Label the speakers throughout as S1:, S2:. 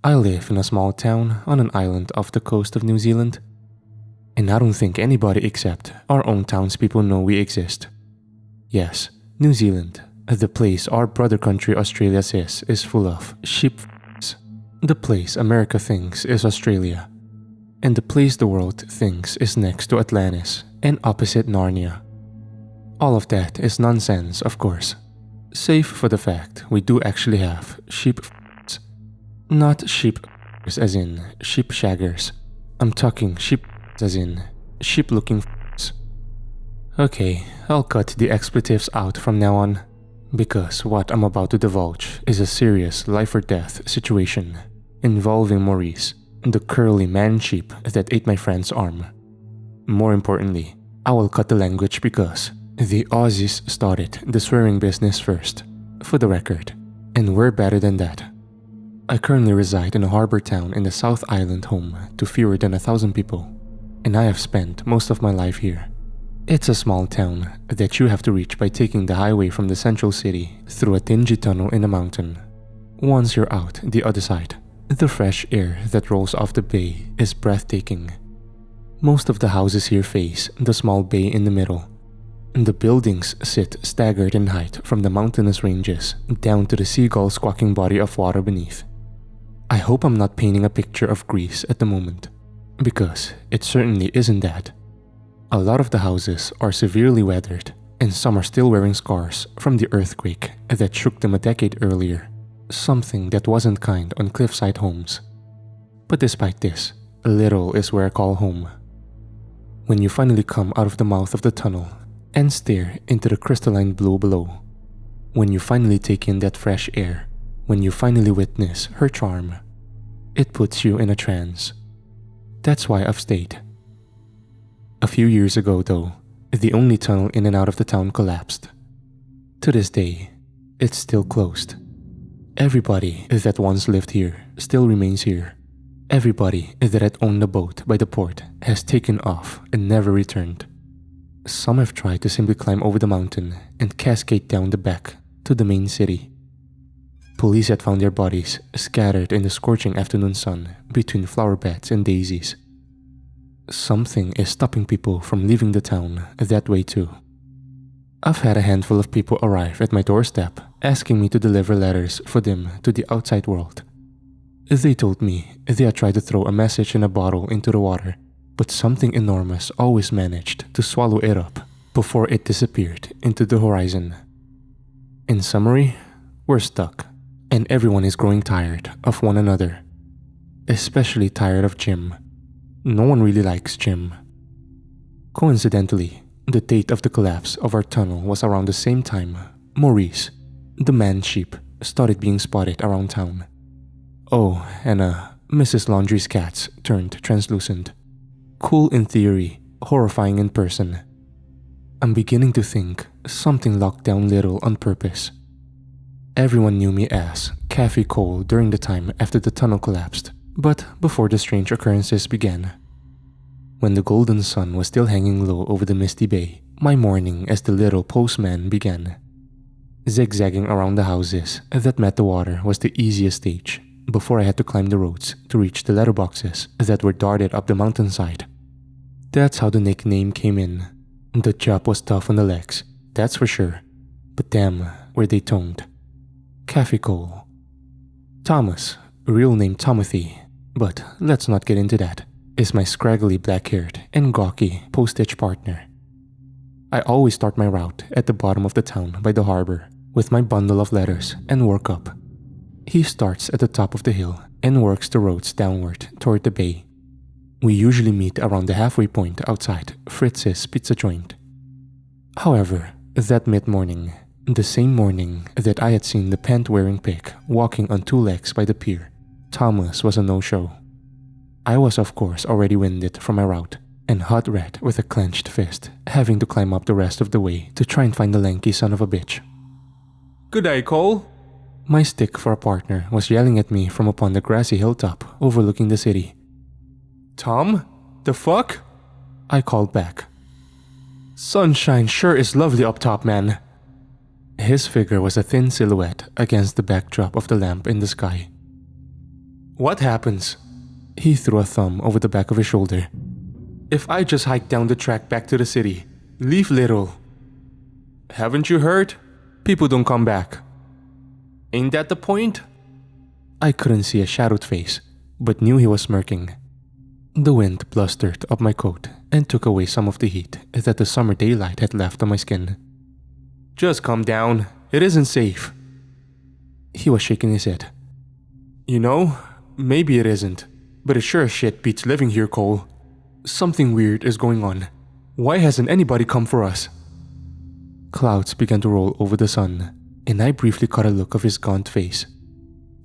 S1: I live in a small town on an island off the coast of New Zealand. And I don't think anybody except our own townspeople know we exist. Yes, New Zealand, the place our brother country Australia says is full of sheep f***s. The place America thinks is Australia. And the place the world thinks is next to Atlantis and opposite Narnia. All of that is nonsense, of course. Save for the fact we do actually have sheep f***s. Not sheep f***ers as in sheep shaggers. I'm talking sheep as in sheep-looking f***s. Okay, I'll cut the expletives out from now on, because what I'm about to divulge is a serious life-or-death situation involving Maurice, the curly man-sheep that ate my friend's arm. More importantly, I will cut the language because the Aussies started the swearing business first, for the record, and we're better than that. I currently reside in a harbor town in the South Island home to fewer than 1,000 people, and I have spent most of my life here. It's a small town that you have to reach by taking the highway from the central city through a dingy tunnel in a mountain. Once you're out the other side, the fresh air that rolls off the bay is breathtaking. Most of the houses here face the small bay in the middle. The buildings sit staggered in height from the mountainous ranges down to the seagull squawking body of water beneath. I hope I'm not painting a picture of Greece at the moment, because it certainly isn't that. A lot of the houses are severely weathered, and some are still wearing scars from the earthquake that shook them a decade earlier, something that wasn't kind on cliffside homes. But despite this, little is where I call home. When you finally come out of the mouth of the tunnel and stare into the crystalline blue below, when you finally take in that fresh air, when you finally witness her charm, it puts you in a trance. That's why I've stayed. A few years ago though, the only tunnel in and out of the town collapsed. To this day, it's still closed. Everybody that once lived here still remains here. Everybody that had owned a boat by the port has taken off and never returned. Some have tried to simply climb over the mountain and cascade down the back to the main city. Police had found their bodies scattered in the scorching afternoon sun between flower beds and daisies. Something is stopping people from leaving the town that way too. I've had a handful of people arrive at my doorstep asking me to deliver letters for them to the outside world. They told me they had tried to throw a message in a bottle into the water, but something enormous always managed to swallow it up before it disappeared into the horizon. In summary, we're stuck, and everyone is growing tired of one another. Especially tired of Jim. No one really likes Jim. Coincidentally, the date of the collapse of our tunnel was around the same time Maurice, the man-sheep, started being spotted around town. Oh, and Mrs. Laundry's cats turned translucent. Cool in theory, horrifying in person. I'm beginning to think something locked down Little on purpose. Everyone knew me as Cafe Cole during the time after the tunnel collapsed, but before the strange occurrences began. When the golden sun was still hanging low over the misty bay, my morning as the little postman began. Zigzagging around the houses that met the water was the easiest stage, before I had to climb the roads to reach the letterboxes that were darted up the mountainside. That's how the nickname came in. The job was tough on the legs, that's for sure, but damn, were they toned. Cafe Cole. Thomas, real name Timothy, but let's not get into that, is my scraggly black-haired and gawky postage partner. I always start my route at the bottom of the town by the harbor with my bundle of letters and work up. He starts at the top of the hill and works the roads downward toward the bay. We usually meet around the halfway point outside Fritz's pizza joint. However, that mid-morning, the same morning that I had seen the pant-wearing pig walking on 2 legs by the pier, Thomas was a no-show. I was of course already winded from my route and hot red with a clenched fist, having to climb up the rest of the way to try and find the lanky son of a bitch.
S2: "Good day, Cole."
S1: My stick for a partner was yelling at me from upon the grassy hilltop overlooking the city.
S2: "Tom? The fuck?"
S1: I called back.
S2: "Sunshine sure is lovely up top, man."
S1: His figure was a thin silhouette against the backdrop of the lamp in the sky.
S2: What happens? He threw a thumb over the back of his shoulder. If I just hike down the track back to the city, leave little. Haven't you heard? People don't come back. Ain't that the point?
S1: I couldn't see a shadowed face, but knew he was smirking. The wind blustered up my coat and took away some of the heat that the summer daylight had left on my skin.
S2: Just calm down. It isn't safe.
S1: He was shaking his head.
S2: You know, maybe it isn't, but it sure as shit beats living here, Cole. Something weird is going on. Why hasn't anybody come for us?
S1: Clouds began to roll over the sun, and I briefly caught a look of his gaunt face.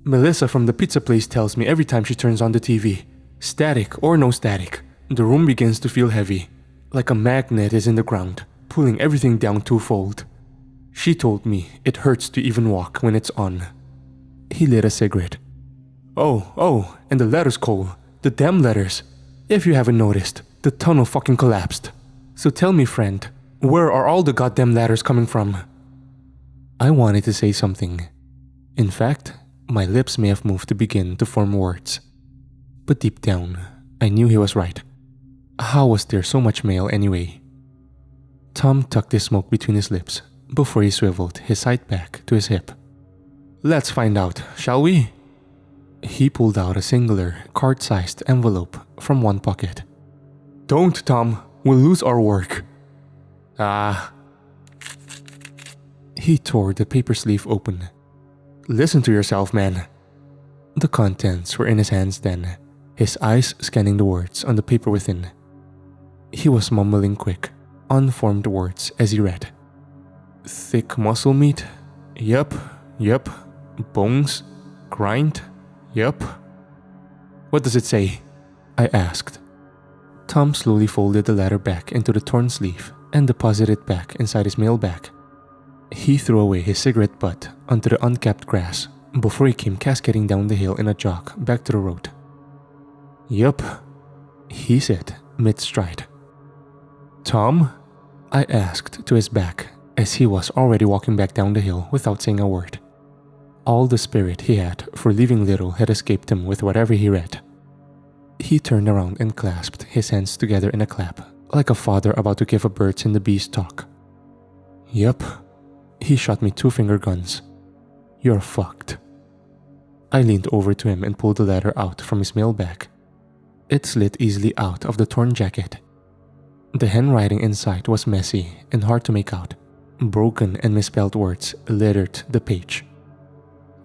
S2: Melissa from the pizza place tells me every time she turns on the TV, static or no static, the room begins to feel heavy, like a magnet is in the ground, pulling everything down twofold. She told me it hurts to even walk when it's on.
S1: He lit a cigarette.
S2: Oh, and the letters, Cole. The damn letters. If you haven't noticed, the tunnel fucking collapsed. So tell me, friend, where are all the goddamn letters coming from?
S1: I wanted to say something. In fact, my lips may have moved to begin to form words. But deep down, I knew he was right. How was there so much mail anyway? Tom tucked his smoke between his lips before he swiveled his side back to his hip.
S2: Let's find out, shall we?
S1: He pulled out a singular, card-sized envelope from one pocket.
S2: Don't, Tom. We'll lose our work.
S1: He tore the paper sleeve open.
S2: Listen to yourself, man.
S1: The contents were in his hands then, his eyes scanning the words on the paper within. He was mumbling quick, unformed words as he read.
S2: Thick muscle meat? Yup. Bones? Grind? Yup. What does it say?
S1: I asked. Tom slowly folded the letter back into the torn sleeve and deposited it back inside his mail bag. He threw away his cigarette butt onto the uncapped grass before he came cascading down the hill in a jog back to the road.
S2: Yup,
S1: he said mid-stride.
S2: Tom?
S1: I asked to his back as he was already walking back down the hill without saying a word. All the spirit he had for leaving little had escaped him with whatever he read. He turned around and clasped his hands together in a clap, like a father about to give a birds and the bees talk.
S2: Yup.
S1: He shot me 2 finger guns. You're fucked. I leaned over to him and pulled the letter out from his mail bag. It slid easily out of the torn jacket. The handwriting inside was messy and hard to make out. Broken and misspelled words littered the page.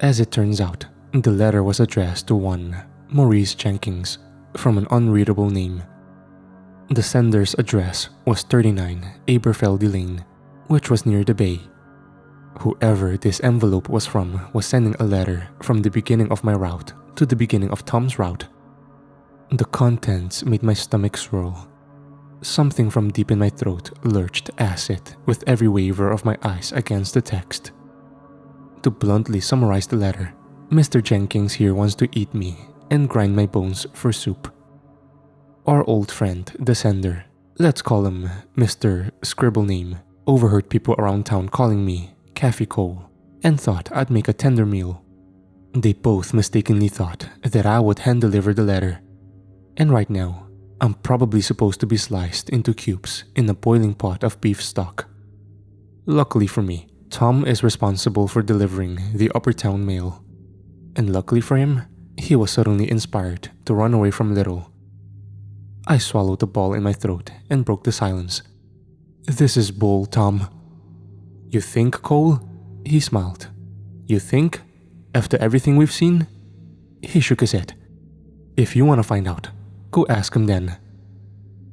S1: As it turns out, the letter was addressed to one Maurice Jenkins from an unreadable name. The sender's address was 39 Aberfeldy Lane, which was near the bay. Whoever this envelope was from was sending a letter from the beginning of my route to the beginning of Tom's route. The contents made my stomach swirl. Something from deep in my throat lurched acid with every waver of my eyes against the text. To bluntly summarize the letter, Mr. Jenkins here wants to eat me and grind my bones for soup. Our old friend, the sender, let's call him Mr. Scribble Name, overheard people around town calling me Caffey Cole and thought I'd make a tender meal. They both mistakenly thought that I would hand-deliver the letter. And right now, I'm probably supposed to be sliced into cubes in a boiling pot of beef stock. Luckily for me, Tom is responsible for delivering the upper town mail. And luckily for him, he was suddenly inspired to run away from Little. I swallowed the ball in my throat and broke the silence. This is bull, Tom.
S2: You think, Cole?
S1: He smiled.
S2: You think? After everything we've seen?
S1: He shook his head. If you want to find out, go ask him then.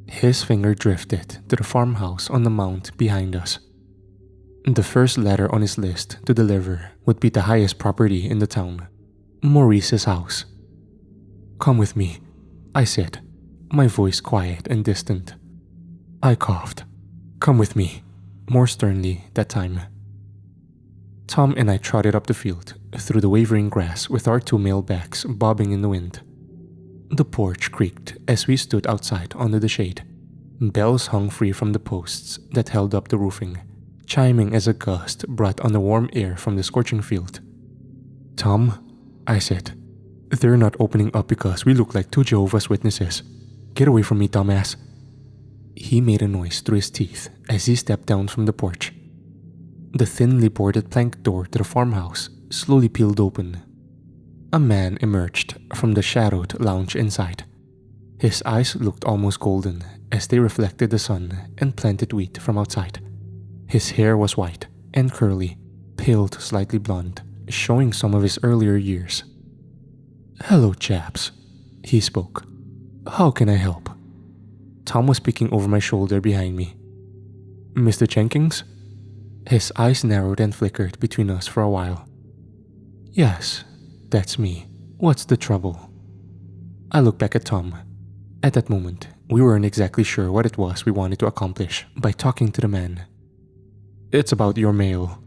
S1: His finger drifted to the farmhouse on the mount behind us. The first letter on his list to deliver would be the highest property in the town, Maurice's house. Come with me, I said, my voice quiet and distant. I coughed. Come with me, more sternly that time. Tom and I trotted up the field, through the wavering grass with our 2 mail bags bobbing in the wind. The porch creaked as we stood outside under the shade. Bells hung free from the posts that held up the roofing, chiming as a gust brought on the warm air from the scorching field. Tom, I said,
S2: They're not opening up because we look like two Jehovah's Witnesses. Get away from me, dumbass. He made a noise through his teeth as he stepped down from the porch. The thinly boarded plank door to the farmhouse slowly peeled open. A man emerged from the shadowed lounge inside. His eyes looked almost golden as they reflected the sun and planted wheat from outside. His hair was white and curly, paled slightly blonde, showing some of his earlier years. "Hello, chaps," he spoke. "How can I help?" Tom was peeking over my shoulder behind me. "Mr. Jenkins?" His eyes narrowed and flickered between us for a while. "Yes, that's me. What's the trouble?" I looked back at Tom. At that moment, we weren't exactly sure what it was we wanted to accomplish by talking to the man. "It's about your mail."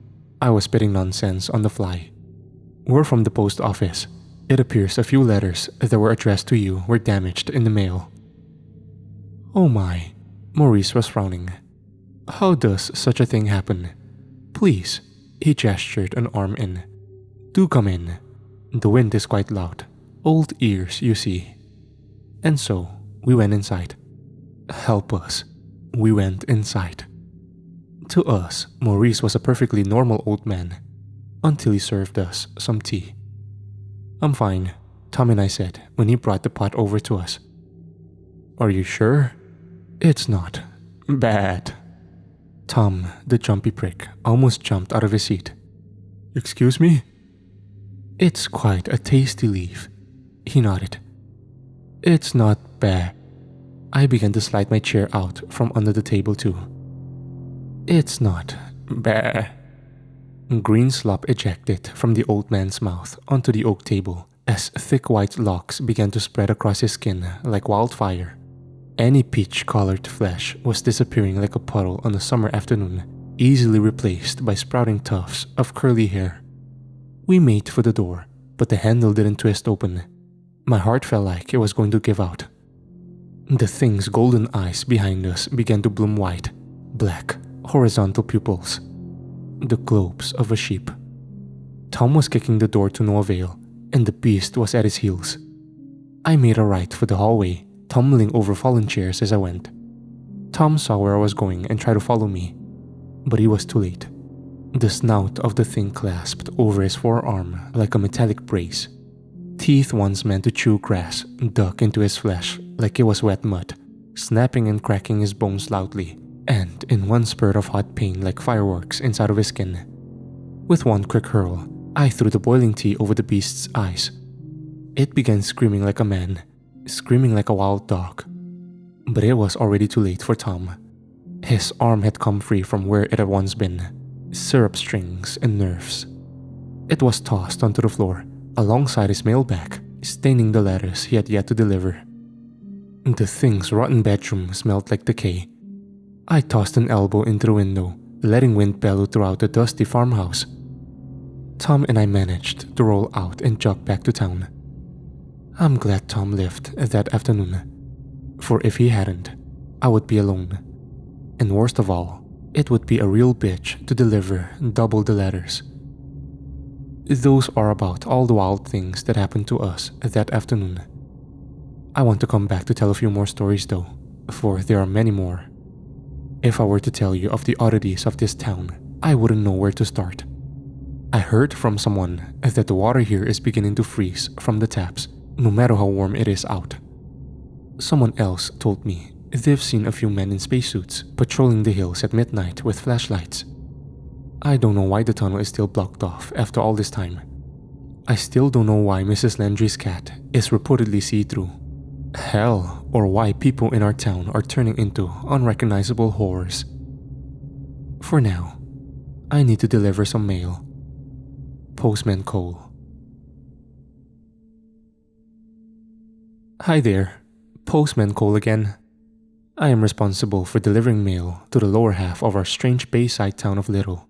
S2: I was spitting nonsense on the fly. "We're from the post office. It appears a few letters that were addressed to you were damaged in the mail." "Oh my," Maurice was frowning. "How does such a thing happen? Please," he gestured an arm in. "Do come in. The wind is quite loud. Old ears, you see." And so, we went inside. Help us. We went inside. To us, Maurice was a perfectly normal old man, until he served us some tea. "I'm fine," Tom and I said when he brought the pot over to us. "Are you sure?" "It's not bad." Tom, the jumpy prick, almost jumped out of his seat. "Excuse me?" "It's quite a tasty leaf." He nodded. "It's not bad." I began to slide my chair out from under the table too. "It's not bad." Green slop ejected from the old man's mouth onto the oak table as thick white locks began to spread across his skin like wildfire. Any peach-colored flesh was disappearing like a puddle on a summer afternoon, easily replaced by sprouting tufts of curly hair. We made for the door, but the handle didn't twist open. My heart felt like it was going to give out. The thing's golden eyes behind us began to bloom white, black, horizontal pupils. The globes of a sheep. Tom was kicking the door to no avail, and the beast was at his heels. I made a right for the hallway, tumbling over fallen chairs as I went. Tom saw where I was going and tried to follow me, but he was too late. The snout of the thing clasped over his forearm like a metallic brace. Teeth once meant to chew grass dug into his flesh like it was wet mud, snapping and cracking his bones loudly, and in one spurt of hot pain like fireworks inside of his skin. With one quick hurl, I threw the boiling tea over the beast's eyes. It began screaming like a man, screaming like a wild dog. But it was already too late for Tom. His arm had come free from where it had once been, syrup strings and nerves. It was tossed onto the floor, alongside his mailbag, staining the letters he had yet to deliver. The thing's rotten bedroom smelled like decay. I tossed an elbow into the window, letting wind bellow throughout the dusty farmhouse. Tom and I managed to roll out and jog back to town. I'm glad Tom left that afternoon, for if he hadn't, I would be alone. And worst of all, it would be a real bitch to deliver double the letters. Those are about all the wild things that happened to us that afternoon. I want to come back to tell a few more stories though, for there are many more. If I were to tell you of the oddities of this town, I wouldn't know where to start. I heard from someone that the water here is beginning to freeze from the taps, no matter how warm it is out. Someone else told me they've seen a few men in spacesuits patrolling the hills at midnight with flashlights. I don't know why the tunnel is still blocked off after all this time. I still don't know why Mrs. Landry's cat is reportedly see-through. Hell, or why people in our town are turning into unrecognizable horrors. For now, I need to deliver some mail. Postman Cole. Hi there, Postman Cole again. I am responsible for delivering mail to the lower half of our strange bayside town of Little.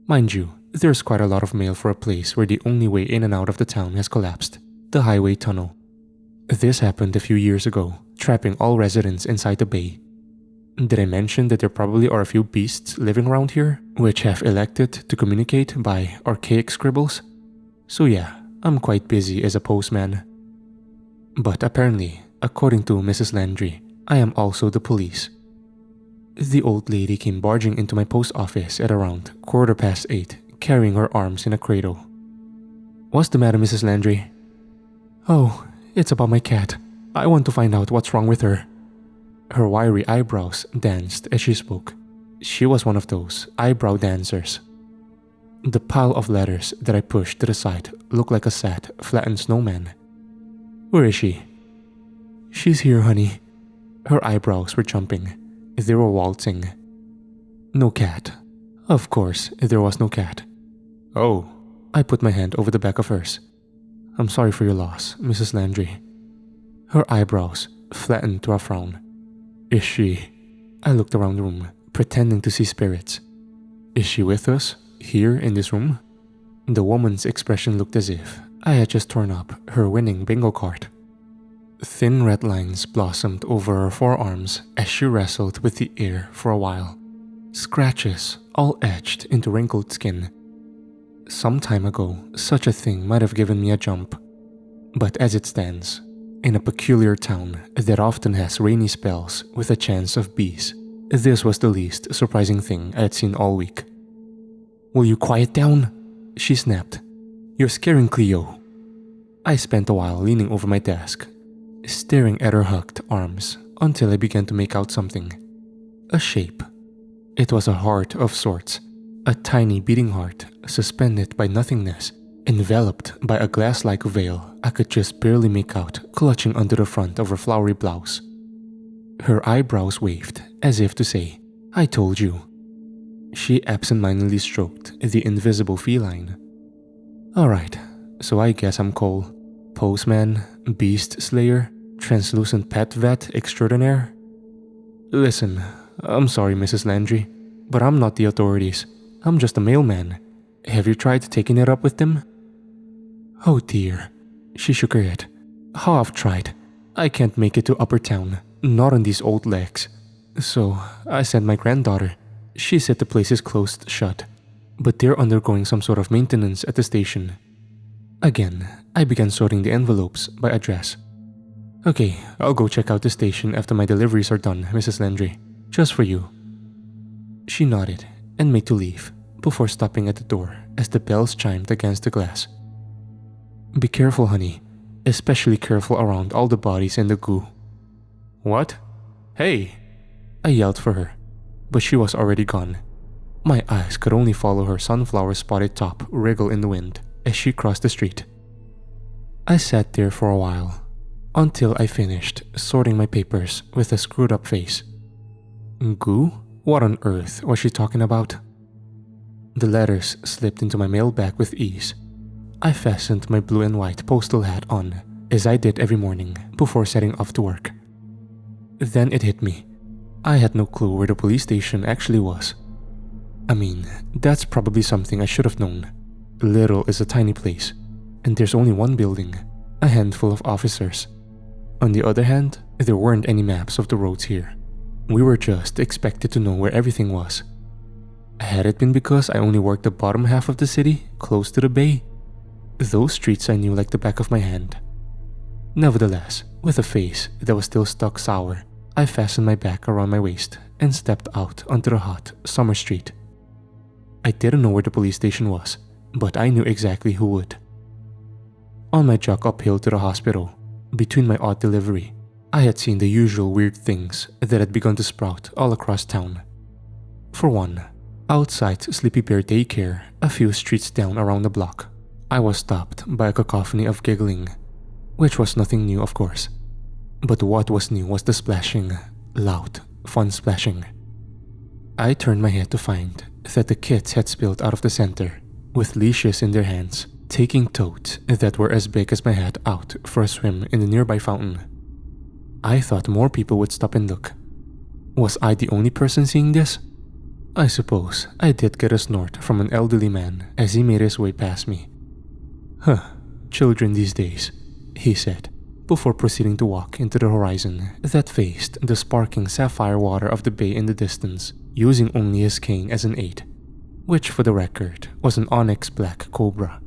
S2: Mind you, there's quite a lot of mail for a place where the only way in and out of the town has collapsed, the highway tunnel. This happened a few years ago, trapping all residents inside the bay. Did I mention that there probably are a few beasts living around here, which have elected to communicate by archaic scribbles? So yeah,
S1: I'm quite busy as a postman. But apparently, according to Mrs. Landry, I am also the police. The old lady came barging into my post office at around 8:15, carrying her arms in a cradle. What's the matter, Mrs. Landry? Oh, it's about my cat. I want to find out what's wrong with her. Her wiry eyebrows danced as she spoke. She was one of those eyebrow dancers. The pile of letters that I pushed to the side looked like a sad, flattened snowman. Where is she? She's here, honey. Her eyebrows were jumping. They were waltzing. No cat. Of course, there was no cat. Oh. I put my hand over the back of hers. I'm sorry for your loss, Mrs. Landry. Her eyebrows flattened to a frown. Is she? I looked around the room, pretending to see spirits. Is she with us, here in this room? The woman's expression looked as if I had just torn up her winning bingo card. Thin red lines blossomed over her forearms as she wrestled with the air for a while. Scratches, all etched into wrinkled skin. Some time ago, such a thing might have given me a jump. But as it stands, in a peculiar town that often has rainy spells with a chance of bees, this was the least surprising thing I had seen all week. Will you quiet down? She snapped. You're scaring Cleo. I spent a while leaning over my desk, staring at her hugged arms until I began to make out something. A shape. It was a heart of sorts, a tiny beating heart suspended by nothingness, enveloped by a glass-like veil I could just barely make out clutching under the front of her flowery blouse. Her eyebrows waved as if to say, I told you. She absent-mindedly stroked the invisible feline. Alright, so I guess I'm Cole, postman, beast slayer, translucent pet vet extraordinaire. Listen, I'm sorry, Mrs. Landry, but I'm not the authorities. I'm just a mailman. Have you tried taking it up with them? Oh dear. She shook her head. How I've tried. I can't make it to Upper Town, not on these old legs. So I sent my granddaughter. She said the place is closed shut, but they're undergoing some sort of maintenance at the station. Again, I began sorting the envelopes by address. Okay, I'll go check out the station after my deliveries are done, Mrs. Landry. Just for you. She nodded and made to leave before stopping at the door as the bells chimed against the glass. Be careful, honey. Especially careful around all the bodies and the goo. What? Hey! I yelled for her, but she was already gone. My eyes could only follow her sunflower-spotted top wriggle in the wind as she crossed the street. I sat there for a while, until I finished sorting my papers with a screwed-up face. Goo? What on earth was she talking about? The letters slipped into my mailbag with ease. I fastened my blue and white postal hat on, as I did every morning before setting off to work. Then it hit me. I had no clue where the police station actually was. I mean, that's probably something I should have known. Little is a tiny place, and there's only one building, a handful of officers. On the other hand, there weren't any maps of the roads here. We were just expected to know where everything was. Had it been because I only worked the bottom half of the city, close to the bay? Those streets I knew like the back of my hand. Nevertheless, with a face that was still stuck sour, I fastened my bag around my waist and stepped out onto the hot summer street. I didn't know where the police station was, but I knew exactly who would. On my jog uphill to the hospital, between my odd delivery, I had seen the usual weird things that had begun to sprout all across town. For one, outside Sleepy Bear Daycare, a few streets down around the block, I was stopped by a cacophony of giggling, which was nothing new, of course. But what was new was the splashing, loud, fun splashing. I turned my head to find that the kids had spilled out of the center, with leashes in their hands, taking toads that were as big as my head out for a swim in the nearby fountain. I thought more people would stop and look. Was I the only person seeing this? I suppose I did get a snort from an elderly man as he made his way past me. Huh, children these days, he said, before proceeding to walk into the horizon that faced the sparkling sapphire water of the bay in the distance, using only his cane as an aid, which for the record was an onyx black cobra.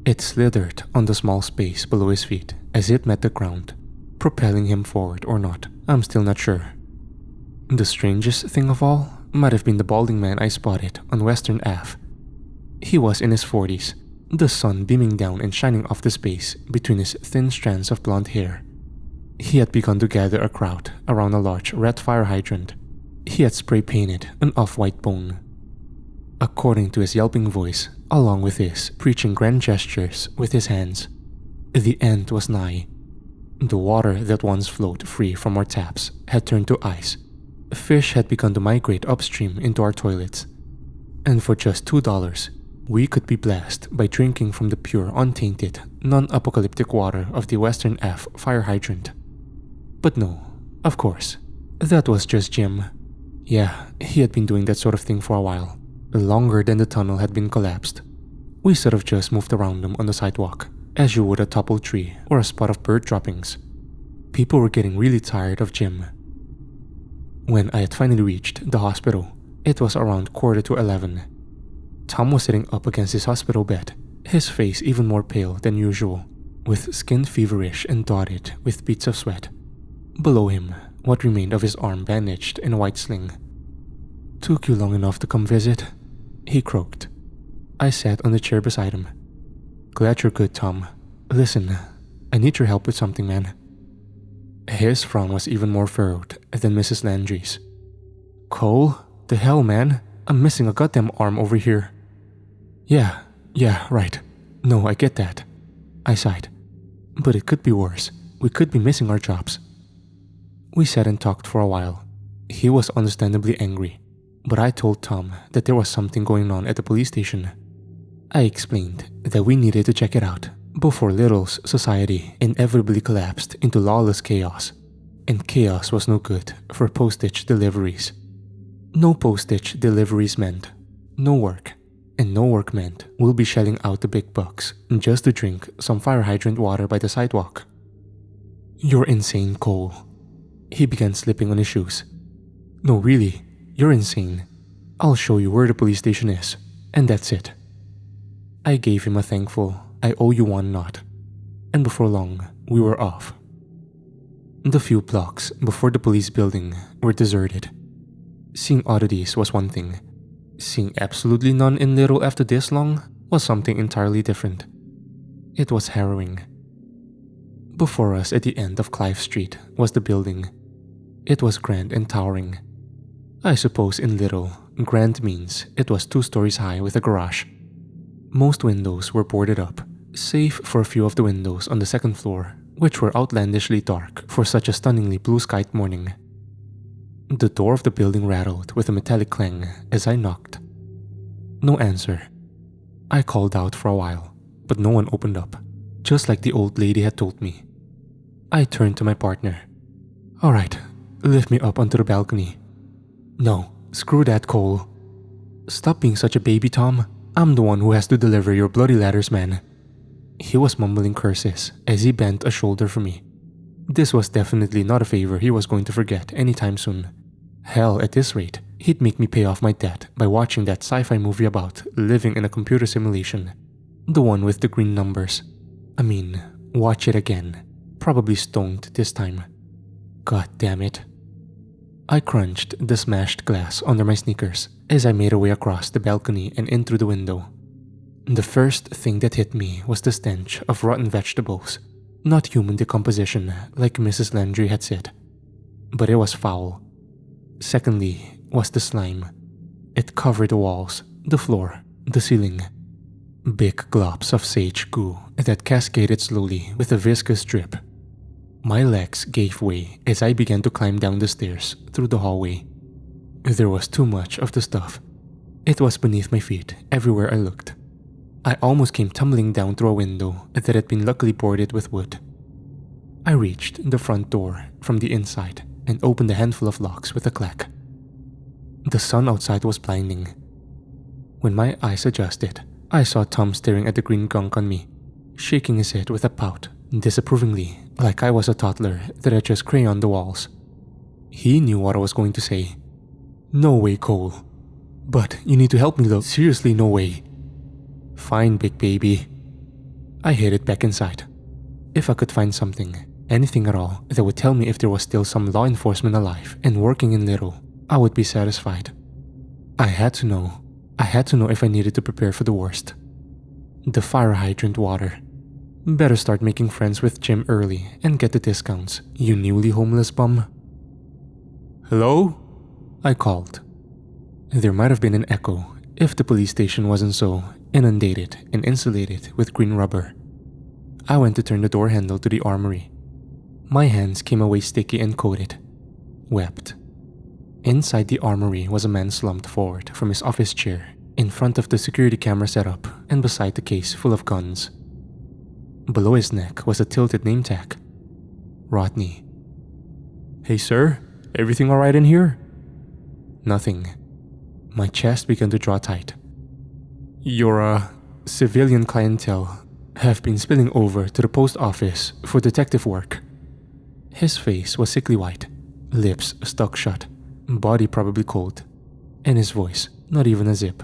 S1: It slithered on the small space below his feet as it met the ground, propelling him forward or not, I'm still not sure. The strangest thing of all might have been the balding man I spotted on Western Ave. He was in his 40s, the sun beaming down and shining off the space between his thin strands of blonde hair. He had begun to gather a crowd around a large red fire hydrant. He had spray painted an off-white bone. According to his yelping voice, along with his preaching grand gestures with his hands, the end was nigh. The water that once flowed free from our taps had turned to ice. Fish had begun to migrate upstream into our toilets. And for just $2, we could be blessed by drinking from the pure, untainted, non-apocalyptic water of the Western Ave fire hydrant. But no, of course, that was just Jim. Yeah, he had been doing that sort of thing for a while, longer than the tunnel had been collapsed. We sort of just moved around him on the sidewalk, as you would a toppled tree or a spot of bird droppings. People were getting really tired of Jim. When I had finally reached the hospital, it was around 11:15. Tom was sitting up against his hospital bed, his face even more pale than usual, with skin feverish and dotted with beads of sweat. Below him, what remained of his arm bandaged in a white sling. "Took you long enough to come visit?" he croaked. I sat on the chair beside him. "Glad you're good, Tom. Listen, I need your help with something, man." His frown was even more furrowed than Mrs. Landry's. "Cole? The hell, man? I'm missing a goddamn arm over here." Yeah, right. No, I get that." I sighed. "But it could be worse. We could be missing our jobs." We sat and talked for a while. He was understandably angry, but I told Tom that there was something going on at the police station. I explained that we needed to check it out before Little's society inevitably collapsed into lawless chaos, and chaos was no good for postage deliveries. No postage deliveries meant no work, and no work meant we'll be shelling out the big bucks just to drink some fire hydrant water by the sidewalk. "You're insane, Cole." He began slipping on his shoes. "No, really, you're insane. I'll show you where the police station is, and that's it." I gave him a thankful "I owe you one" nod, and before long, we were off. The few blocks before the police building were deserted. Seeing oddities was one thing. Seeing absolutely none in Little after this long was something entirely different. It was harrowing. Before us at the end of Clive Street was the building. It was grand and towering. I suppose in Little, grand means it was 2 stories high with a garage. Most windows were boarded up, save for a few of the windows on the second floor, which were outlandishly dark for such a stunningly blue-skied morning. The door of the building rattled with a metallic clang as I knocked. No answer. I called out for a while, but no one opened up, just like the old lady had told me. I turned to my partner. "All right, lift me up onto the balcony." "No, screw that, Cole." "Stop being such a baby, Tom. I'm the one who has to deliver your bloody ladders, man." He was mumbling curses as he bent a shoulder for me. This was definitely not a favor he was going to forget anytime soon. Hell, at this rate, he'd make me pay off my debt by watching that sci-fi movie about living in a computer simulation. The one with the green numbers. I mean, watch it again. Probably stoned this time. God damn it. I crunched the smashed glass under my sneakers as I made my way across the balcony and in through the window. The first thing that hit me was the stench of rotten vegetables. Not human decomposition like Mrs. Landry had said, but it was foul. Secondly was the slime. It covered the walls, the floor, the ceiling. Big globs of sage goo that cascaded slowly with a viscous drip. My legs gave way as I began to climb down the stairs through the hallway. There was too much of the stuff. It was beneath my feet everywhere I looked. I almost came tumbling down through a window that had been luckily boarded with wood. I reached the front door from the inside and opened a handful of locks with a clack. The sun outside was blinding. When my eyes adjusted, I saw Tom staring at the green gunk on me, shaking his head with a pout, disapprovingly, like I was a toddler that had just crayonned the walls. He knew what I was going to say. "No way, Cole. But you need to help me though. Seriously, no way." "Fine, big baby." I hid it back inside. If I could find something, anything at all, that would tell me if there was still some law enforcement alive and working in Little, I would be satisfied. I had to know. I had to know if I needed to prepare for the worst. The fire hydrant water. Better start making friends with Jim early and get the discounts, you newly homeless bum.
S2: Hello?
S1: I called. There might have been an echo if the police station wasn't so inundated and insulated with green rubber. I went to turn the door handle to the armory. My hands came away sticky and coated. Wept. Inside the armory was a man slumped forward from his office chair in front of the security camera setup and beside the case full of guns. Below his neck was a tilted name tag. Rodney.
S2: Hey sir, everything alright in here?
S1: Nothing. My chest began to draw tight.
S2: Your civilian clientele have been spilling over to the post office for detective work.
S1: His face was sickly white, lips stuck shut, body probably cold, and his voice not even a zip.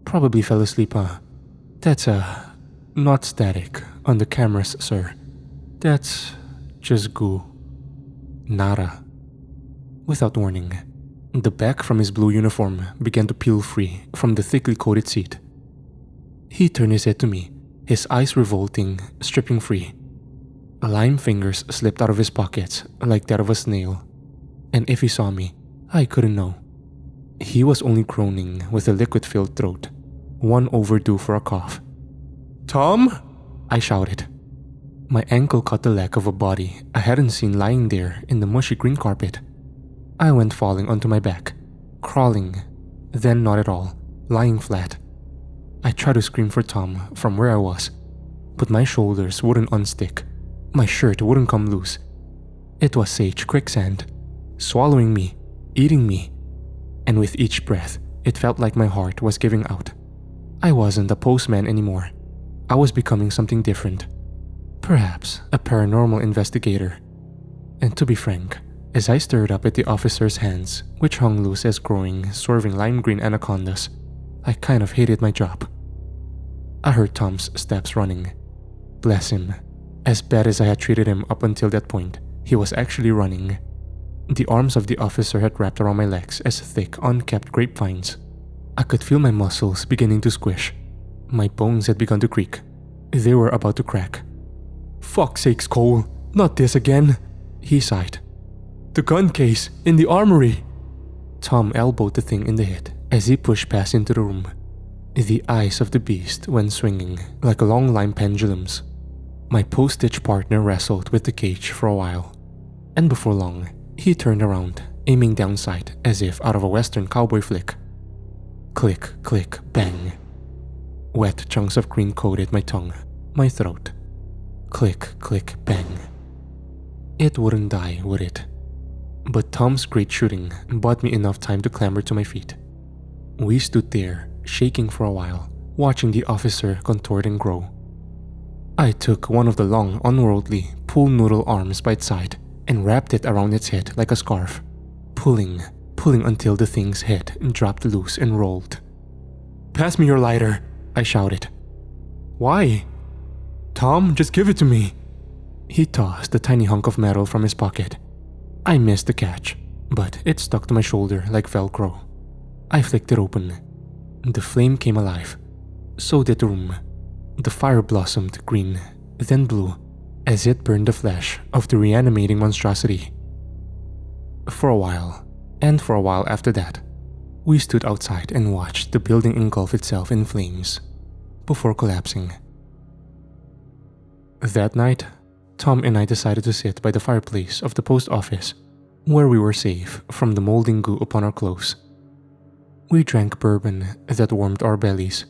S1: Probably fell asleep, huh? That's not static on the cameras, sir. That's just goo. Nada. Without warning, the back from his blue uniform began to peel free from the thickly coated seat. He turned his head to me, his eyes revolting, stripping free. Lime fingers slipped out of his pockets like that of a snail, and if he saw me, I couldn't know. He was only groaning with a liquid-filled throat, one overdue for a cough.
S2: Tom?
S1: I shouted. My ankle caught the leg of a body I hadn't seen lying there in the mushy green carpet. I went falling onto my back, crawling, then not at all, lying flat. I tried to scream for Tom from where I was, but my shoulders wouldn't unstick. My shirt wouldn't come loose. It was sage quicksand, swallowing me, eating me, and with each breath, it felt like my heart was giving out. I wasn't a postman anymore. I was becoming something different. Perhaps a paranormal investigator. And to be frank, as I stared up at the officer's hands, which hung loose as growing, swerving lime green anacondas, I kind of hated my job. I heard Tom's steps running. Bless him. As bad as I had treated him up until that point, he was actually running. The arms of the officer had wrapped around my legs as thick, unkept grapevines. I could feel my muscles beginning to squish. My bones had begun to creak. They were about to crack.
S2: Fuck's sakes, Cole. Not this again.
S1: He sighed.
S2: The gun case in the armory.
S1: Tom elbowed the thing in the head as he pushed past into the room. The eyes of the beast went swinging like long lime pendulums. My post-stitch partner wrestled with the cage for a while, and before long, he turned around, aiming downside as if out of a western cowboy flick. Click, click, bang. Wet chunks of green coated my tongue, my throat. Click, click, bang. It wouldn't die, would it? But Tom's great shooting bought me enough time to clamber to my feet. We stood there, shaking for a while, watching the officer contort and grow. I took one of the long, unworldly, pool noodle arms by its side and wrapped it around its head like a scarf, pulling until the thing's head dropped loose and rolled.
S2: Pass me your lighter,
S1: I shouted.
S2: Why? Tom, just give it to me.
S1: He tossed a tiny hunk of metal from his pocket. I missed the catch, but it stuck to my shoulder like Velcro. I flicked it open. The flame came alive. So did the room. The fire blossomed green, then blue, as it burned the flesh of the reanimating monstrosity. For a while, and for a while after that, we stood outside and watched the building engulf itself in flames, before collapsing. That night, Tom and I decided to sit by the fireplace of the post office, where we were safe from the molding goo upon our clothes. We drank bourbon that warmed our bellies,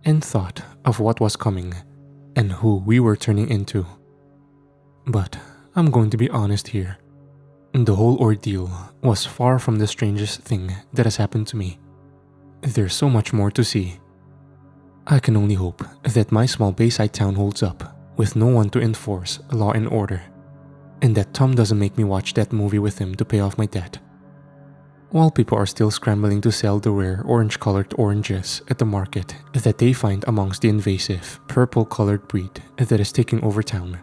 S1: and thought of what was coming and who we were turning into. But I'm going to be honest here. The whole ordeal was far from the strangest thing that has happened to me. There's so much more to see. I can only hope that my small bayside town holds up with no one to enforce law and order, and that Tom doesn't make me watch that movie with him to pay off my debt. While people are still scrambling to sell the rare orange-colored oranges at the market that they find amongst the invasive purple-colored breed that is taking over town,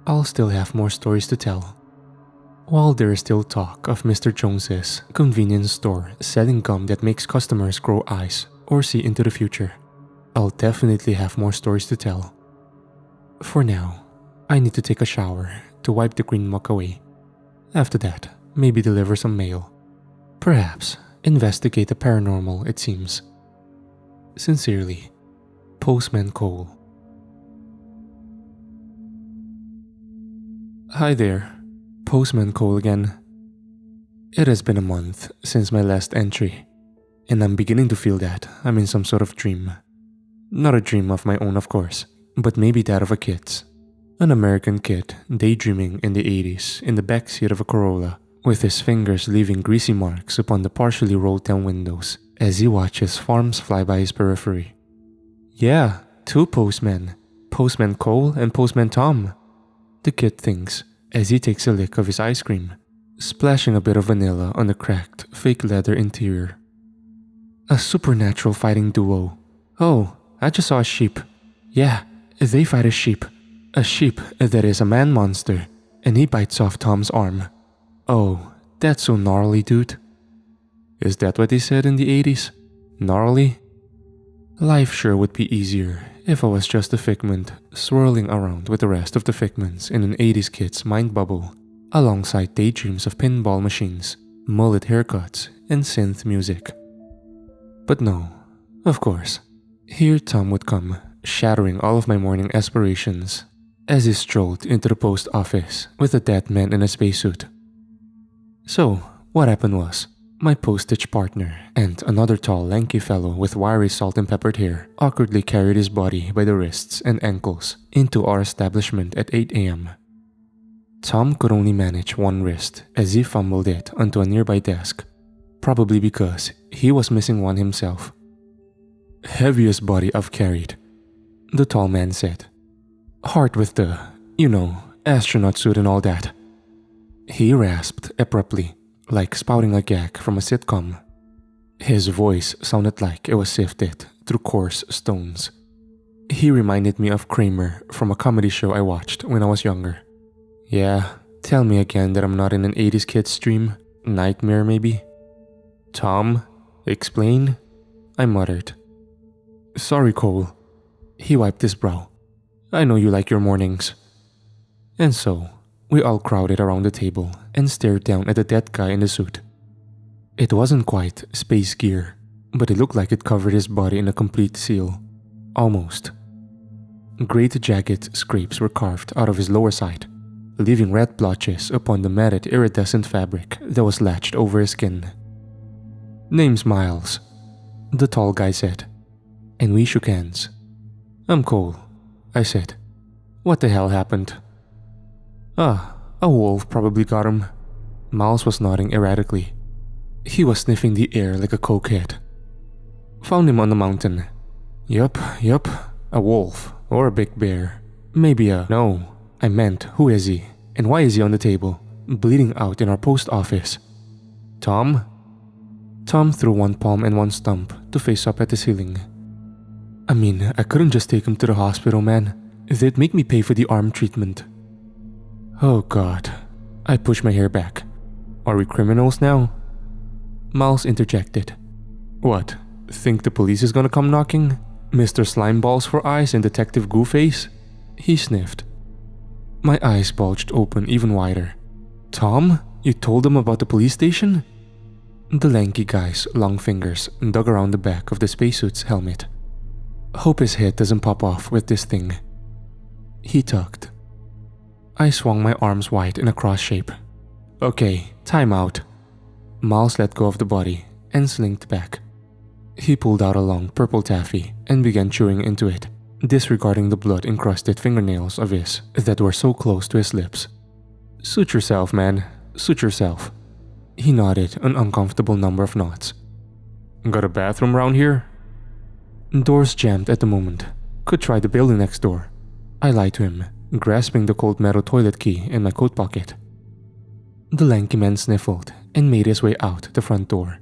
S1: I'll still have more stories to tell. While there is still talk of Mr. Jones's convenience store selling gum that makes customers grow eyes or see into the future, I'll definitely have more stories to tell. For now, I need to take a shower to wipe the green muck away. After that, maybe deliver some mail. Perhaps investigate the paranormal, it seems. Sincerely, Postman Cole. Hi there, Postman Cole again. It has been a month since my last entry, and I'm beginning to feel that I'm in some sort of dream. Not a dream of my own, of course, but maybe that of a kid's. An American kid daydreaming in the 80s in the backseat of a Corolla, with his fingers leaving greasy marks upon the partially rolled down windows as he watches farms fly by his periphery. Yeah, 2 postmen, Postman Cole and Postman Tom, the kid thinks as he takes a lick of his ice cream, splashing a bit of vanilla on the cracked, fake leather interior. A supernatural fighting duo. Oh, I just saw a sheep. Yeah, they fight a sheep. A sheep that is a man monster, and he bites off Tom's arm. Oh, that's so gnarly, dude. Is that what they said in the 80s? Gnarly? Life sure would be easier if I was just a figment swirling around with the rest of the figments in an 80s kid's mind bubble, alongside daydreams of pinball machines, mullet haircuts, and synth music. But no, of course, here Tom would come, shattering all of my morning aspirations as he strolled into the post office with a dead man in a spacesuit. So, what happened was, my postage partner and another tall, lanky fellow with wiry salt and peppered hair awkwardly carried his body by the wrists and ankles into our establishment at 8 a.m. Tom could only manage one wrist as he fumbled it onto a nearby desk, probably because he was missing one himself. Heaviest body I've carried, the tall man said. Heart with the, astronaut suit and all that. He rasped abruptly, like spouting a gag from a sitcom. His voice sounded like it was sifted through coarse stones. He reminded me of Kramer from a comedy show I watched when I was younger. Yeah, tell me again that I'm not in an 80s kid's dream. Nightmare, maybe? Tom, explain? I muttered. Sorry, Cole. He wiped his brow. I know you like your mornings. And so, we all crowded around the table and stared down at the dead guy in the suit. It wasn't quite space gear, but it looked like it covered his body in a complete seal. Almost. Great jagged scrapes were carved out of his lower side, leaving red blotches upon the matted iridescent fabric that was latched over his skin. Name's Miles, the tall guy said, and we shook hands. I'm Cole, I said. What the hell happened? A wolf probably got him. Miles was nodding erratically. He was sniffing the air like a cokehead. Found him on the mountain. Yup, a wolf or a big bear. Maybe no, I meant who is he and why is he on the table, bleeding out in our post office? Tom? Tom threw one palm and one stump to face up at the ceiling. I mean, I couldn't just take him to the hospital, man. They'd make me pay for the arm treatment. Oh god. I pushed my hair back. Are we criminals now? Miles interjected. What? Think the police is gonna come knocking? Mr. Slimeballs for eyes and Detective Gooface? He sniffed. My eyes bulged open even wider. Tom? You told them about the police station? The lanky guy's long fingers dug around the back of the spacesuit's helmet. Hope his head doesn't pop off with this thing. He tugged. I swung my arms wide in a cross shape. Okay, time out. Miles let go of the body and slinked back. He pulled out a long purple taffy and began chewing into it, disregarding the blood-encrusted fingernails of his that were so close to his lips. Suit yourself, man. Suit yourself. He nodded an uncomfortable number of nods. Got a bathroom around here? Doors jammed at the moment. Could try the building next door. I lied to him, grasping the cold metal toilet key in my coat pocket. The lanky man sniffled and made his way out the front door.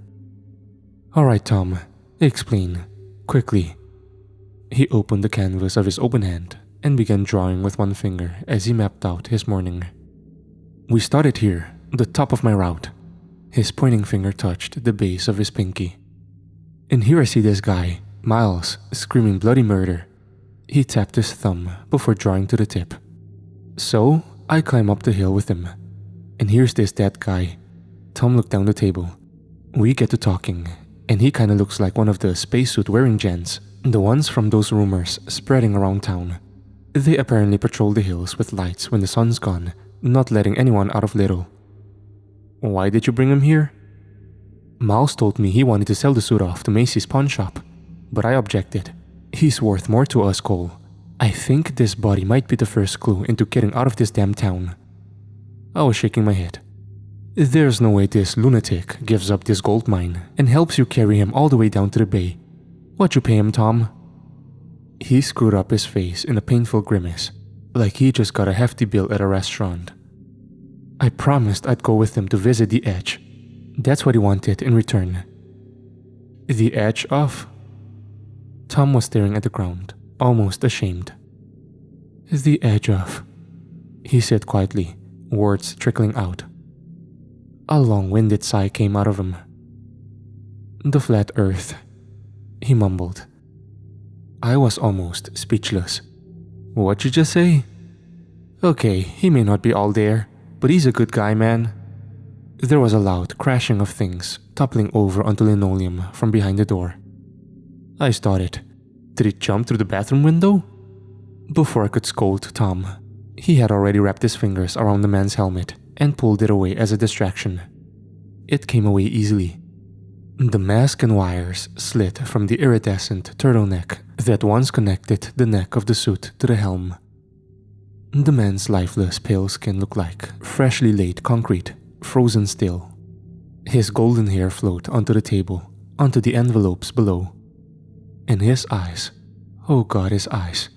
S1: "Alright, Tom, explain. Quickly." He opened the canvas of his open hand and began drawing with one finger as he mapped out his morning. "We started here, the top of my route." His pointing finger touched the base of his pinky. "And here I see this guy, Miles, screaming bloody murder." He tapped his thumb before drawing to the tip. "So, I climb up the hill with him. And here's this dead guy." Tom looked down the table. "We get to talking, and he kinda looks like one of the spacesuit wearing gents, the ones from those rumors spreading around town. They apparently patrol the hills with lights when the sun's gone, not letting anyone out of little." "Why did you bring him here?" "Miles told me he wanted to sell the suit off to Macy's pawn shop, but I objected. He's worth more to us, Cole. I think this body might be the first clue into getting out of this damn town." I was shaking my head. "There's no way this lunatic gives up this gold mine and helps you carry him all the way down to the bay. What'd you pay him, Tom?" He screwed up his face in a painful grimace, like he just got a hefty bill at a restaurant. "I promised I'd go with him to visit the edge. That's what he wanted in return." "The edge of?" Tom was staring at the ground, almost ashamed. "The edge of," he said quietly, words trickling out. A long-winded sigh came out of him. "The flat earth," he mumbled. I was almost speechless. "What'd you just say?" "Okay, he may not be all there, but he's a good guy, man." There was a loud crashing of things toppling over onto linoleum from behind the door. I started. Did it jump through the bathroom window? Before I could scold Tom, he had already wrapped his fingers around the man's helmet and pulled it away as a distraction. It came away easily. The mask and wires slid from the iridescent turtleneck that once connected the neck of the suit to the helm. The man's lifeless pale skin looked like freshly laid concrete, frozen still. His golden hair flowed onto the table, onto the envelopes below. And his eyes, oh God, his eyes.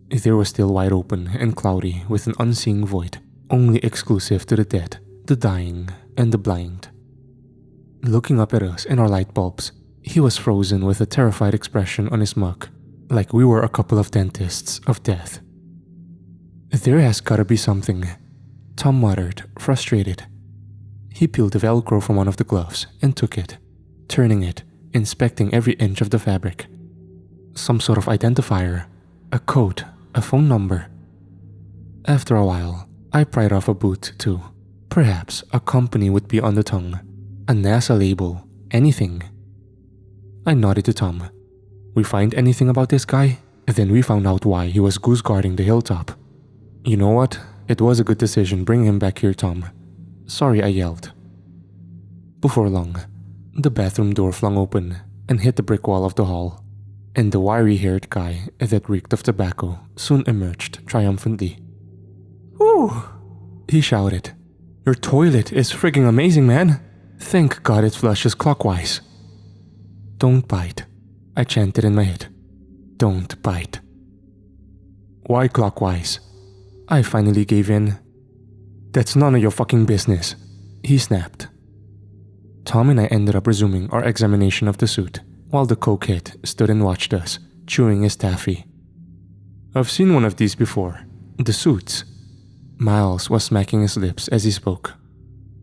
S1: They were still wide open and cloudy with an unseeing void, only exclusive to the dead, the dying, and the blind. Looking up at us in our light bulbs, he was frozen with a terrified expression on his mug, like we were a couple of dentists of death. "There has gotta be something," Tom muttered, frustrated. He peeled the Velcro from one of the gloves and took it, turning it, inspecting every inch of the fabric. Some sort of identifier, a code, a phone number. After a while, I pried off a boot too. Perhaps a company would be on the tongue, a NASA label, anything. I nodded to Tom. "We find anything about this guy?" Then we found out why he was goose guarding the hilltop. "You know what? It was a good decision bringing him back here, Tom. Sorry," I yelled. Before long, the bathroom door flung open and hit the brick wall of the hall, and the wiry-haired guy that reeked of tobacco soon emerged triumphantly. "Whew!" he shouted. "Your toilet is frigging amazing, man. Thank God it flushes clockwise." "Don't bite," I chanted in my head. "Don't bite." "Why clockwise?" I finally gave in. "That's none of your fucking business," he snapped. Tom and I ended up resuming our examination of the suit, while the cokehead stood and watched us, chewing his taffy. "I've seen one of these before. The suits." Miles was smacking his lips as he spoke.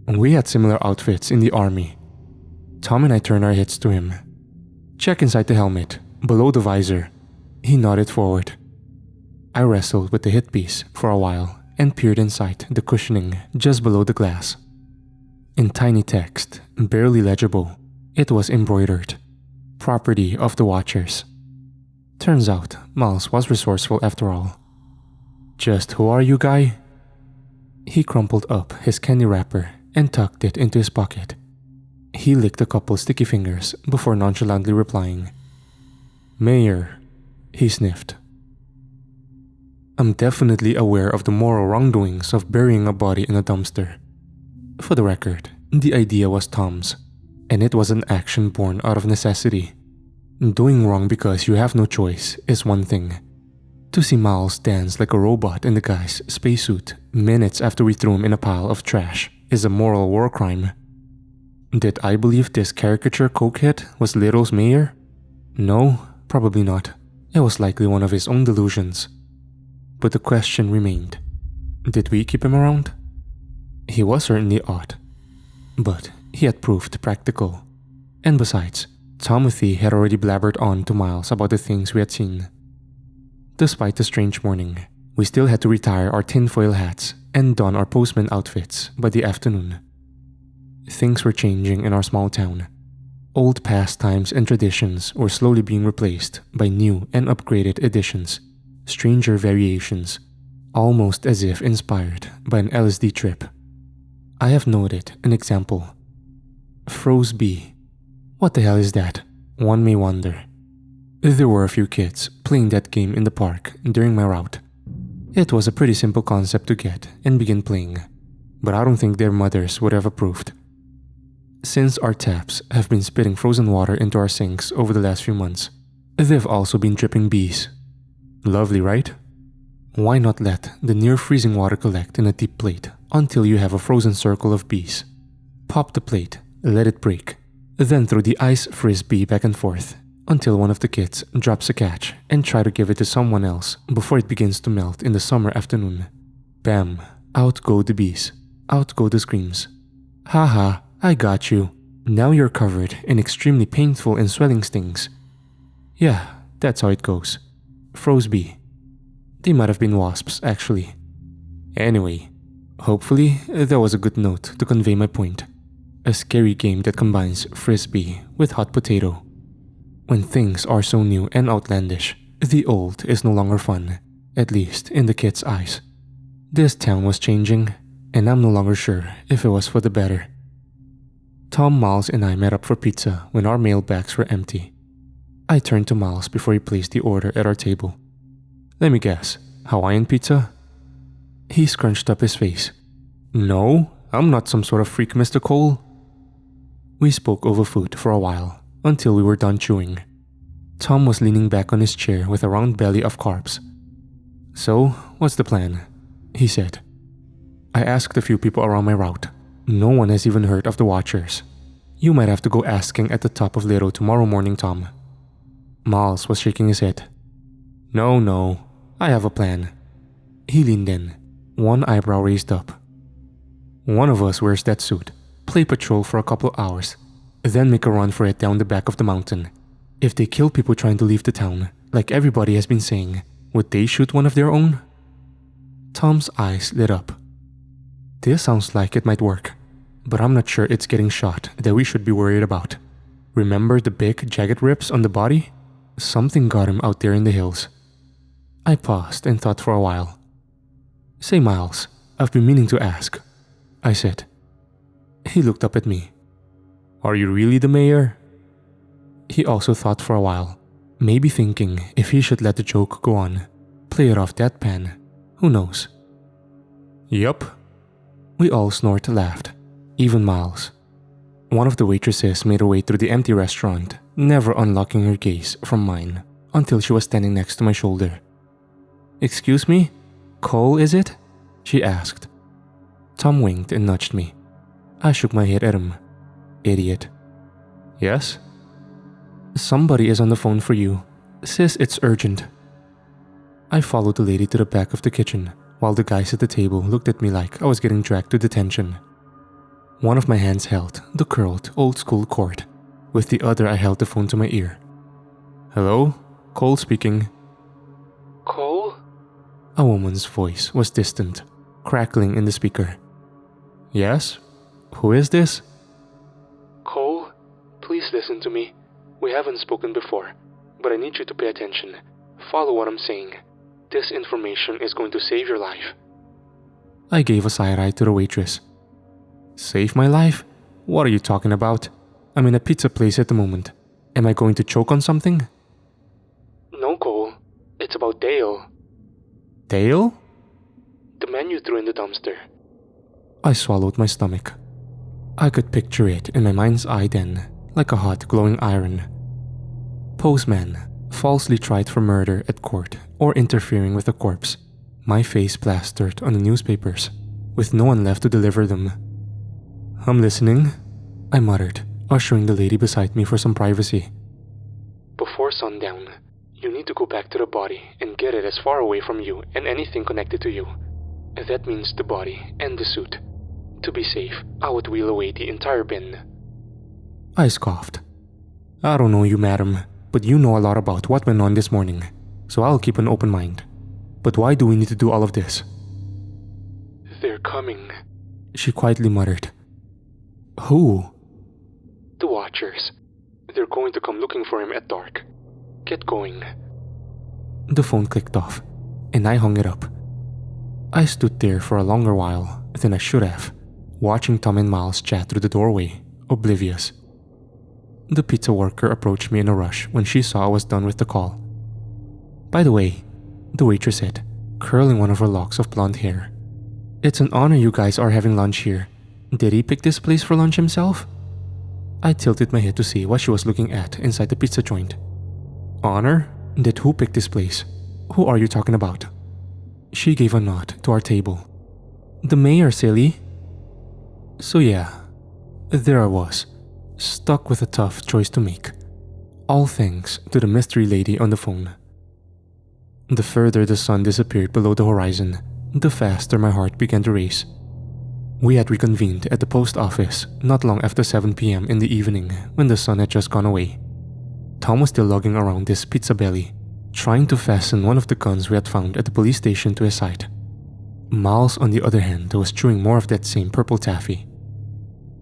S1: "We had similar outfits in the army." Tom and I turned our heads to him. "Check inside the helmet, below the visor." He nodded forward. I wrestled with the headpiece for a while and peered inside the cushioning just below the glass. In tiny text, barely legible, it was embroidered. "Property of the Watchers." Turns out, Miles was resourceful after all. "Just who are you, guy?" He crumpled up his candy wrapper and tucked it into his pocket. He licked a couple sticky fingers before nonchalantly replying. "Mayor," he sniffed. "I'm definitely aware of the moral wrongdoings of burying a body in a dumpster. For the record, the idea was Tom's, and it was an action born out of necessity. Doing wrong because you have no choice is one thing. To see Miles dance like a robot in the guy's spacesuit minutes after we threw him in a pile of trash is a moral war crime.
S2: Did I believe this caricature cokehead was Little's mayor? No, probably not. It was likely one of his own delusions. But the question remained. Did we keep him around? He was certainly odd. But he had proved practical. And besides, Timothy had already blabbered on to Miles about the things we had seen. Despite the strange morning, we still had to retire our tinfoil hats and don our postman outfits by the afternoon. Things were changing in our small town. Old pastimes and traditions were slowly being replaced by new and upgraded additions, stranger variations, almost as if inspired by an LSD trip. I have noted an example. Froze bee. What the hell is that? One may wonder. There were a few kids playing that game in the park during my route. It was a pretty simple concept to get and begin playing, but I don't think their mothers would have approved. Since our taps have been spitting frozen water into our sinks over the last few months, they've also been dripping bees. Lovely, right? Why not let the near-freezing water collect in a deep plate until you have a frozen circle of bees? Pop the plate, let it break, then throw the ice frisbee back and forth until one of the kids drops a catch and try to give it to someone else before it begins to melt in the summer afternoon. Bam, out go the bees, out go the screams. Haha, I got you. Now you're covered in extremely painful and swelling stings. Yeah, that's how it goes. Froze bee. They might have been wasps, actually. Anyway, hopefully that was a good note to convey my point. A scary game that combines frisbee with hot potato. When things are so new and outlandish, the old is no longer fun, at least in the kids' eyes. This town was changing, and I'm no longer sure if it was for the better. Tom, Miles, and I met up for pizza when our mailbags were empty. I turned to Miles before he placed the order at our table. Let me guess, Hawaiian pizza? He scrunched up his face. No, I'm not some sort of freak, Mr. Cole. We spoke over food for a while, until we were done chewing. Tom was leaning back on his chair with a round belly of carbs. So, what's the plan? He said. I asked a few people around my route. No one has even heard of the Watchers. You might have to go asking at the top of Little tomorrow morning, Tom. Miles was shaking his head. No, I have a plan. He leaned in, one eyebrow raised up. One of us wears that suit, play patrol for a couple hours, then make a run for it down the back of the mountain. If they kill people trying to leave the town, like everybody has been saying, would they shoot one of their own? Tom's eyes lit up. This sounds like it might work, but I'm not sure it's getting shot that we should be worried about. Remember the big, jagged rips on the body? Something got him out there in the hills. I paused and thought for a while. Say, Miles, I've been meaning to ask, I said. He looked up at me. Are you really the mayor? He also thought for a while, maybe thinking if he should let the joke go on, play it off deadpan. Who knows? Yup. We all laughed, even Miles. One of the waitresses made her way through the empty restaurant, never unlocking her gaze from mine until she was standing next to my shoulder. Excuse me? Cole, is it? She asked. Tom winked and nudged me. I shook my head at him. Idiot. Yes? Somebody is on the phone for you. Says it's urgent. I followed the lady to the back of the kitchen, while the guys at the table looked at me like I was getting dragged to detention. One of my hands held the curled, old-school cord. With the other I held the phone to my ear. Hello? Cole speaking. Cole? A woman's voice was distant, crackling in the speaker. Yes? Who is this? Cole, please listen to me. We haven't spoken before, but I need you to pay attention. Follow what I'm saying. This information is going to save your life. I gave a side eye to the waitress. Save my life? What are you talking about? I'm in a pizza place at the moment. Am I going to choke on something? No, Cole. It's about Dale. Dale? The man you threw in the dumpster. I swallowed my stomach. I could picture it in my mind's eye then, like a hot, glowing iron. Postman, falsely tried for murder at court or interfering with a corpse. My face plastered on the newspapers, with no one left to deliver them. I'm listening.
S1: I muttered, ushering the lady beside me for some privacy. Before sundown, you need to go back to the body and get it as far away from you and anything connected to you. That means the body and the suit. To be safe, I would wheel away the entire bin. I scoffed. I don't know you, madam, but you know a lot about what went on this morning, so I'll keep an open mind. But why do we need to do all of this? They're coming, she quietly muttered. Who? The Watchers. They're going to come looking for him at dark. Get going. The phone clicked off, and I hung it up. I stood there for a longer while than I should have, watching Tom and Miles chat through the doorway, oblivious. The pizza worker approached me in a rush when she saw I was done with the call. By the way, the waitress said, curling one of her locks of blonde hair, it's an honor you guys are having lunch here. Did he pick this place for lunch himself? I tilted my head to see what she was looking at inside the pizza joint. Honor? Did who pick this place? Who are you talking about? She gave a nod to our table. The mayor, silly. So yeah, there I was, stuck with a tough choice to make. All thanks to the mystery lady on the phone. The further the sun disappeared below the horizon, the faster my heart began to race. We had reconvened at the post office not long after 7 p.m. in the evening when the sun had just gone away. Tom was still lugging around his pizza belly, trying to fasten one of the guns we had found at the police station to his side. Miles, on the other hand, was chewing more of that same purple taffy.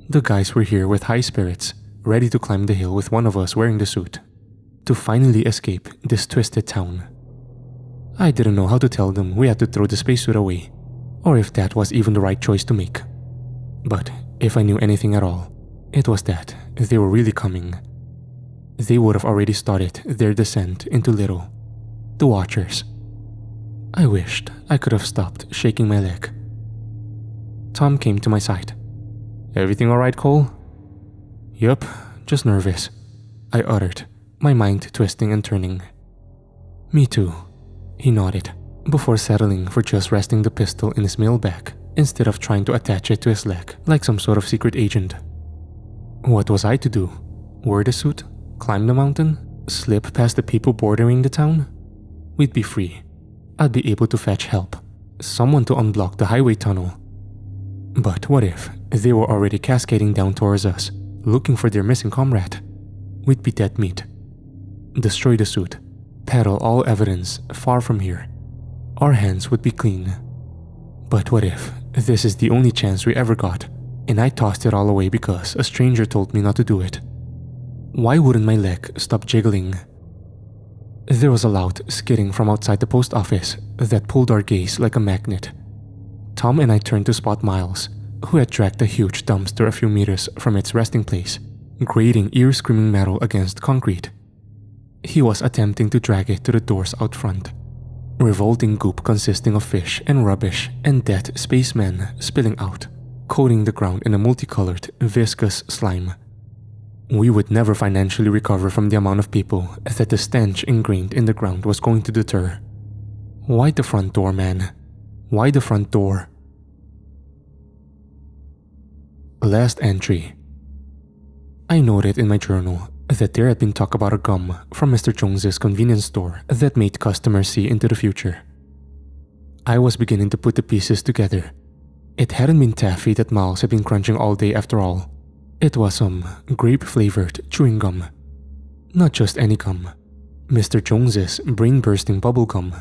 S1: The guys were here with high spirits, ready to climb the hill with one of us wearing the suit, to finally escape this twisted town. I didn't know how to tell them we had to throw the spacesuit away, or if that was even the right choice to make. But if I knew anything at all, it was that they were really coming. They would have already started their descent into Little, the Watchers. I wished I could have stopped shaking my leg. Tom came to my side. Everything alright, Cole? Yup, just nervous, I uttered, my mind twisting and turning. Me too, he nodded, before settling for just resting the pistol in his mailbag instead of trying to attach it to his leg like some sort of secret agent. What was I to do? Wear the suit? Climb the mountain? Slip past the people bordering the town? We'd be free. I'd be able to fetch help. Someone to unblock the highway tunnel. But what if they were already cascading down towards us, looking for their missing comrade? We'd be dead meat. Destroy the suit. Peddle all evidence far from here. Our hands would be clean. But what if this is the only chance we ever got, and I tossed it all away because a stranger told me not to do it? Why wouldn't my leg stop jiggling? There was a loud skidding from outside the post office that pulled our gaze like a magnet. Tom and I turned to spot Miles, who had dragged a huge dumpster a few meters from its resting place, grating ear-screaming metal against concrete. He was attempting to drag it to the doors out front. Revolting goop consisting of fish and rubbish and dead spacemen spilling out, coating the ground in a multicolored, viscous slime. We would never financially recover from the amount of people that the stench ingrained in the ground was going to deter. Why the front door, man? Why the front door? Last entry. I noted in my journal that there had been talk about a gum from Mr. Jones's convenience store that made customers see into the future. I was beginning to put the pieces together. It hadn't been taffy that Miles had been crunching all day after all. It was some grape-flavored chewing gum. Not just any gum. Mr. Jones's brain-bursting bubble gum.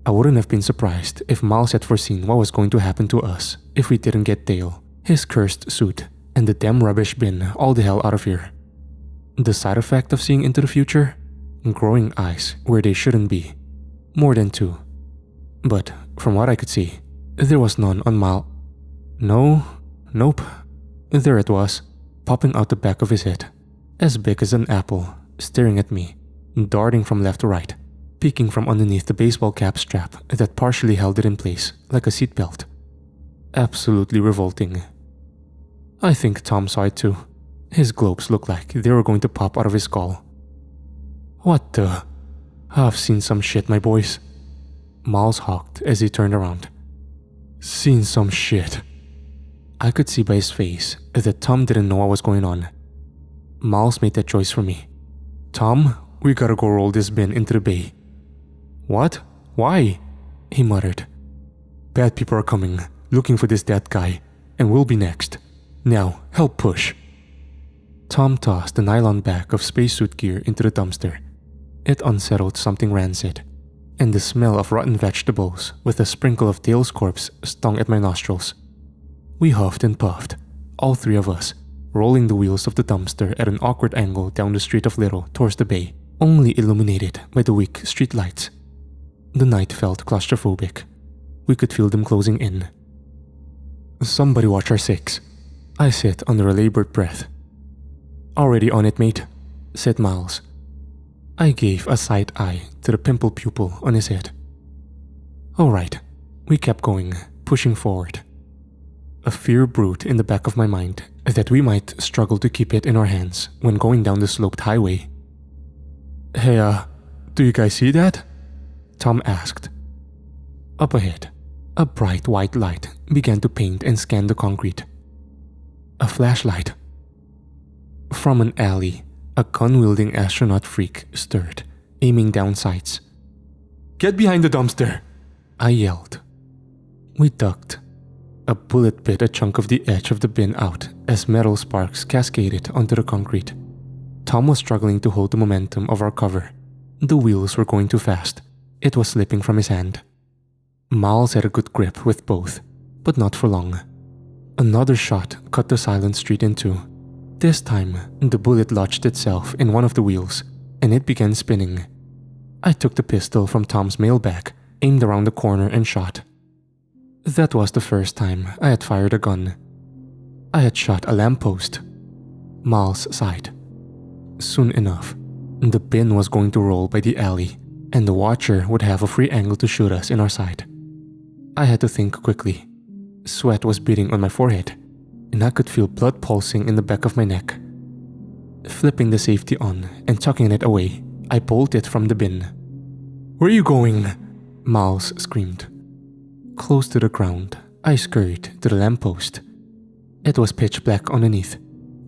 S1: I wouldn't have been surprised if Miles had foreseen what was going to happen to us if we didn't get Dale, his cursed suit, and the damn rubbish bin all the hell out of here. The side effect of seeing into the future? Growing eyes where they shouldn't be. More than two. But from what I could see, there was none on Nope. There it was, popping out the back of his head, as big as an apple, staring at me, darting from left to right, peeking from underneath the baseball cap strap that partially held it in place like a seatbelt. Absolutely revolting. I think Tom saw it too. His globes looked like they were going to pop out of his skull. What the? I've seen some shit, my boys. Miles hawked as he turned around. Seen some shit. I could see by his face that Tom didn't know what was going on. Miles made that choice for me. "Tom, we gotta go roll this bin into the bay." "What? Why?" he muttered. "Bad people are coming, looking for this dead guy, and we'll be next. Now, help push." Tom tossed the nylon bag of spacesuit gear into the dumpster. It unsettled something rancid, and the smell of rotten vegetables with a sprinkle of Dale's corpse stung at my nostrils. We huffed and puffed, all three of us, rolling the wheels of the dumpster at an awkward angle down the street of Little towards the bay, only illuminated by the weak street lights. The night felt claustrophobic. We could feel them closing in. "Somebody watch our six," I said under a labored breath. "Already on it, mate," said Miles. I gave a side eye to the pimple pupil on his head. All right, we kept going, pushing forward. A fear brewed in the back of my mind that we might struggle to keep it in our hands when going down the sloped highway. "Hey, do you guys see that?" Tom asked. Up ahead, a bright white light began to paint and scan the concrete. A flashlight. From an alley, a gun-wielding astronaut freak stirred, aiming down sights. "Get behind the dumpster!" I yelled. We ducked. A bullet bit a chunk of the edge of the bin out as metal sparks cascaded onto the concrete. Tom was struggling to hold the momentum of our cover. The wheels were going too fast. It was slipping from his hand. Miles had a good grip with both, but not for long. Another shot cut the silent street in two. This time, the bullet lodged itself in one of the wheels, and it began spinning. I took the pistol from Tom's mailbag, aimed around the corner and shot. That was the first time I had fired a gun. I had shot a lamppost. Miles sighed. Soon enough, the bin was going to roll by the alley, and the watcher would have a free angle to shoot us in our sight. I had to think quickly. Sweat was beading on my forehead, and I could feel blood pulsing in the back of my neck. Flipping the safety on and tucking it away, I bolted from the bin. "Where are you going?" Miles screamed. Close to the ground, I scurried to the lamppost. It was pitch black underneath.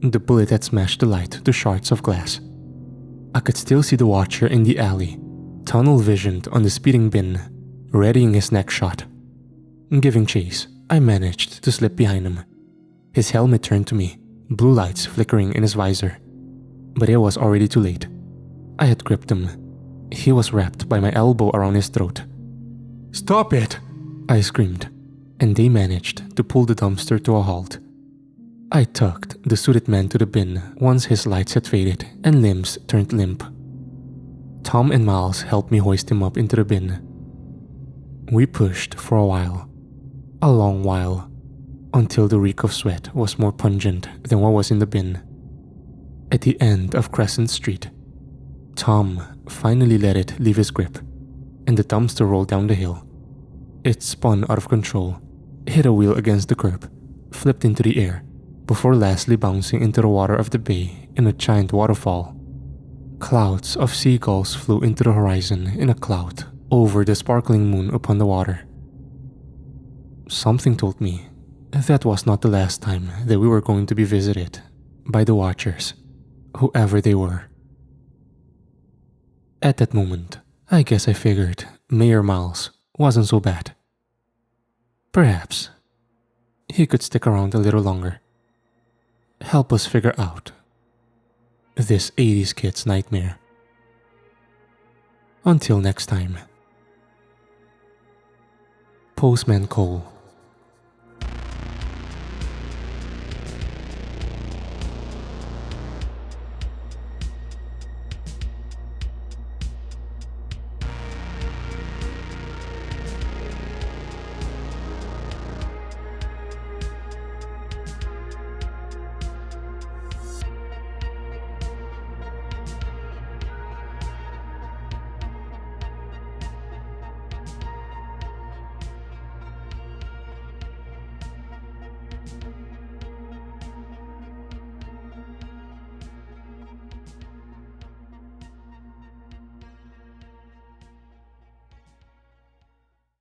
S1: The bullet had smashed the light to shards of glass. I could still see the watcher in the alley, tunnel-visioned on the speeding bin, readying his next shot. Giving chase, I managed to slip behind him. His helmet turned to me, blue lights flickering in his visor. But it was already too late. I had gripped him. He was wrapped by my elbow around his throat. "Stop it!" I screamed, and they managed to pull the dumpster to a halt. I tucked the suited man to the bin once his lights had faded and limbs turned limp. Tom and Miles helped me hoist him up into the bin. We pushed for a while. A long while. Until the reek of sweat was more pungent than what was in the bin. At the end of Crescent Street, Tom finally let it leave his grip, and the dumpster rolled down the hill. It spun out of control, hit a wheel against the curb, flipped into the air, before lastly bouncing into the water of the bay in a giant waterfall. Clouds of seagulls flew into the horizon in a cloud over the sparkling moon upon the water. Something told me that was not the last time that we were going to be visited by the Watchers, whoever they were. At that moment, I guess I figured Mayor Miles wasn't so bad. Perhaps he could stick around a little longer. Help us figure out this 80s kid's nightmare. Until next time. Postman Cole.